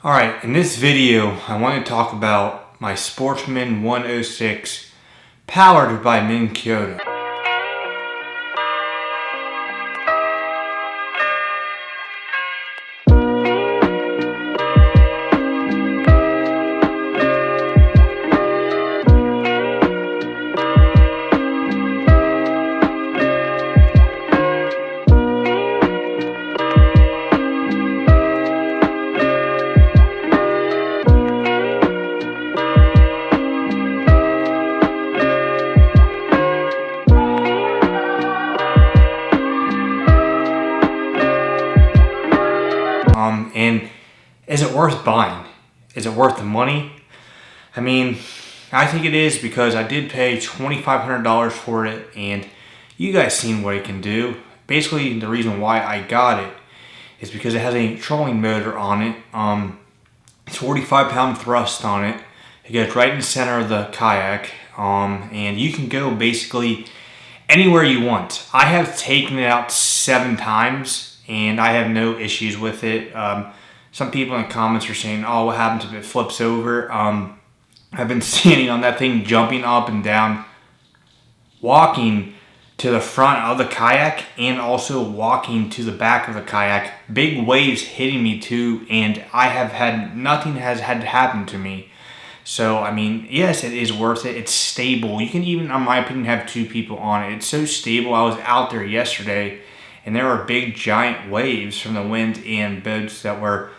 Alright, in this video, I want to talk about my Sportsman 106 powered by Minn Kota. And is it worth buying? Is it worth the money? I mean, I think it is because I did pay $2,500 for it, and you guys seen what it can do. Basically, the reason why I got it is because it has a trolling motor on it. It's 45-pound thrust on it. It goes right in the center of the kayak, and you can go basically anywhere you want. I have taken it out 7 times, and I have no issues with it. Some people in the comments are saying, "Oh, what happens if it flips over?" I've been standing on that thing, jumping up and down, walking to the front of the kayak, and also walking to the back of the kayak. Big waves hitting me too, and I have had nothing has had to happen to me. So, I mean, yes, it is worth it. It's stable. You can even, in my opinion, have 2 people on it. It's so stable. I was out there yesterday, and there were big, giant waves from the wind and boats that were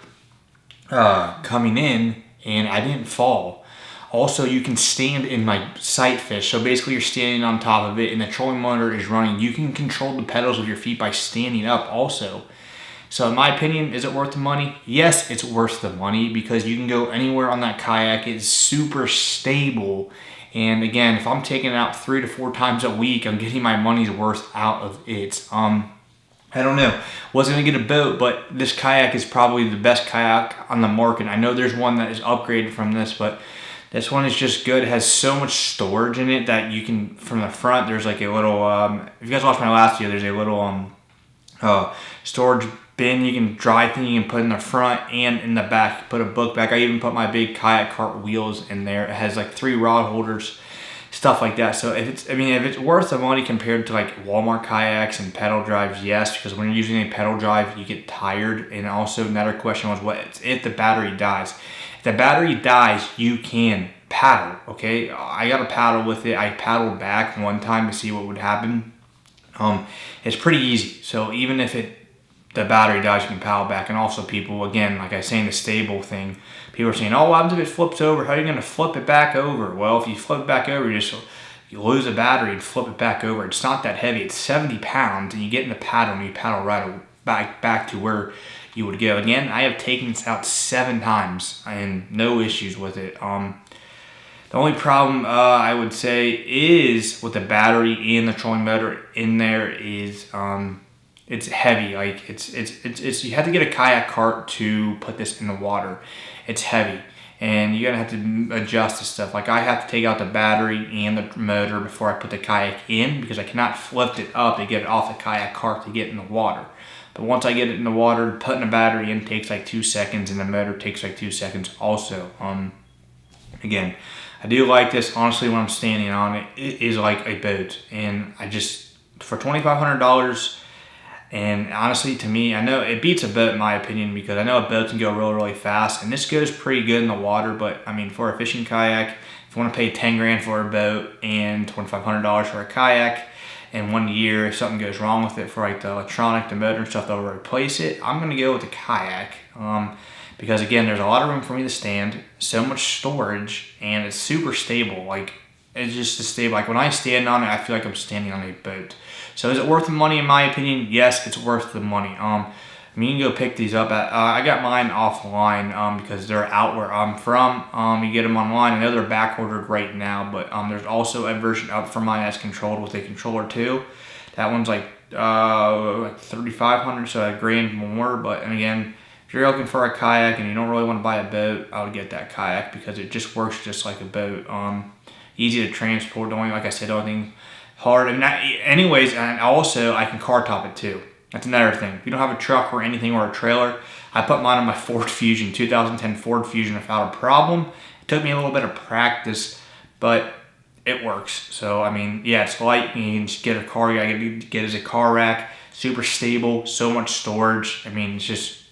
coming in, and I didn't fall. Also, you can stand in like sight fish. So basically, you're standing on top of it, and the trolling motor is running. You can control the pedals with your feet by standing up also. So in my opinion, is it worth the money? Yes, it's worth the money because you can go anywhere on that kayak. It's super stable. And again, if I'm taking it out 3 to 4 times a week, I'm getting my money's worth out of it. I don't know. Wasn't going to get a boat, but this kayak is probably the best kayak on the market. I know there's one that is upgraded from this, but this one is just good. It has so much storage in it that you can, from the front, there's like a little, if you guys watched my last video, there's a little storage bin you can dry thing you can put in the front and in the back. Put a book back. I even put my big kayak cart wheels in there. It has like 3 rod holders, stuff like that. So if it's worth the money compared to like Walmart kayaks and pedal drives, yes, because when you're using a pedal drive, you get tired. And also another question was, what if the battery dies? If the battery dies, you can paddle. Okay, I got a paddle with it. I paddled back one time to see what would happen. It's pretty easy. So even if the battery dies, you can paddle back. And also people, again, like I was saying, the stable thing, people are saying, "Oh, what happens if it flips over? How are you going to flip it back over?" Well, if you flip it back over, you lose a battery and flip it back over. It's not that heavy. It's 70 pounds, and you get in the paddle and you paddle right back to where you would go. Again, I have taken this out 7 times and no issues with it. The only problem I would say is with the battery and the trolling motor in there is it's heavy. Like it's you have to get a kayak cart to put this in the water. It's heavy, and you're gonna have to adjust the stuff. Like I have to take out the battery and the motor before I put the kayak in because I cannot flip it up to get it off the kayak cart to get in the water. But once I get it in the water, putting the battery in takes like 2 seconds, and the motor takes like 2 seconds also. Again, I do like this. Honestly, when I'm standing on it, it is like a boat, and I just, for $2,500, and honestly, to me, I know it beats a boat in my opinion because I know a boat can go really, really fast, and this goes pretty good in the water. But I mean, for a fishing kayak, if you want to pay 10 grand for a boat and $2,500 for a kayak, and 1 year, if something goes wrong with it for like the electronic, the motor and stuff, they'll replace it. I'm gonna go with the kayak. Because again, there's a lot of room for me to stand, so much storage, and it's super stable. Like, it's just stable. Like when I stand on it, I feel like I'm standing on a boat. So is it worth the money? In my opinion, yes, it's worth the money. You can go pick these up at, I got mine offline because they're out where I'm from. You get them online. I know they're back ordered right now, but there's also a version up for mine that's controlled with a controller too. That one's like $3,500, so $1,000 more. But and again, if you're looking for a kayak and you don't really want to buy a boat, I would get that kayak because it just works just like a boat. Easy to transport. Like I said, the only thing hard. And anyways, and also I can car top it too. That's another thing. If you don't have a truck or anything or a trailer, I put mine on my Ford Fusion, 2010 Ford Fusion without a problem. It took me a little bit of practice, but it works. So, I mean, yeah, it's light. You can just get a car. You gotta get as a car rack. Super stable. So much storage. I mean, it's just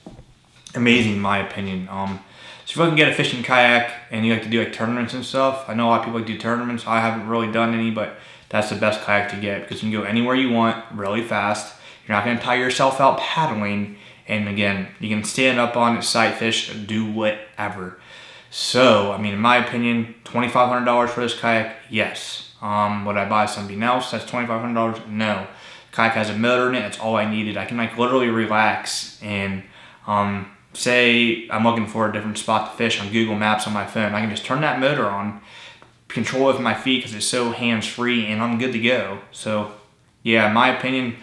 amazing in my opinion. So if you can get a fishing kayak and you like to do like tournaments and stuff, I know a lot of people like to do tournaments. I haven't really done any, but that's the best kayak to get because you can go anywhere you want really fast. You're not going to tire yourself out paddling. And again, you can stand up on it, sight fish, do whatever. So, I mean, in my opinion, $2,500 for this kayak, yes. Would I buy something else that's $2,500? No. The kayak has a motor in it. That's all I needed. I can like literally relax and say I'm looking for a different spot to fish on Google Maps on my phone. I can just turn that motor on, control it with my feet because it's so hands-free, and I'm good to go. So, yeah, in my opinion,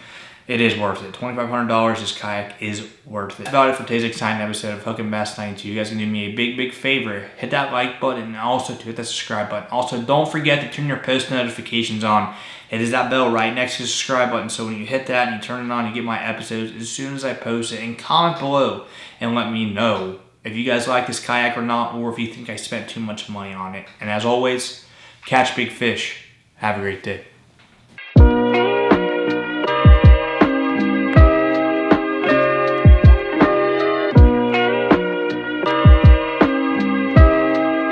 it is worth it. $2,500, this kayak is worth it. That's about it for today's exciting episode of Hook and Bass 92. You guys can do me a big, big favor. Hit that like button and also to hit that subscribe button. Also, don't forget to turn your post notifications on. It is that bell right next to the subscribe button. So when you hit that and you turn it on, you get my episodes as soon as I post it. And comment below and let me know if you guys like this kayak or not, or if you think I spent too much money on it. And as always, catch big fish. Have a great day.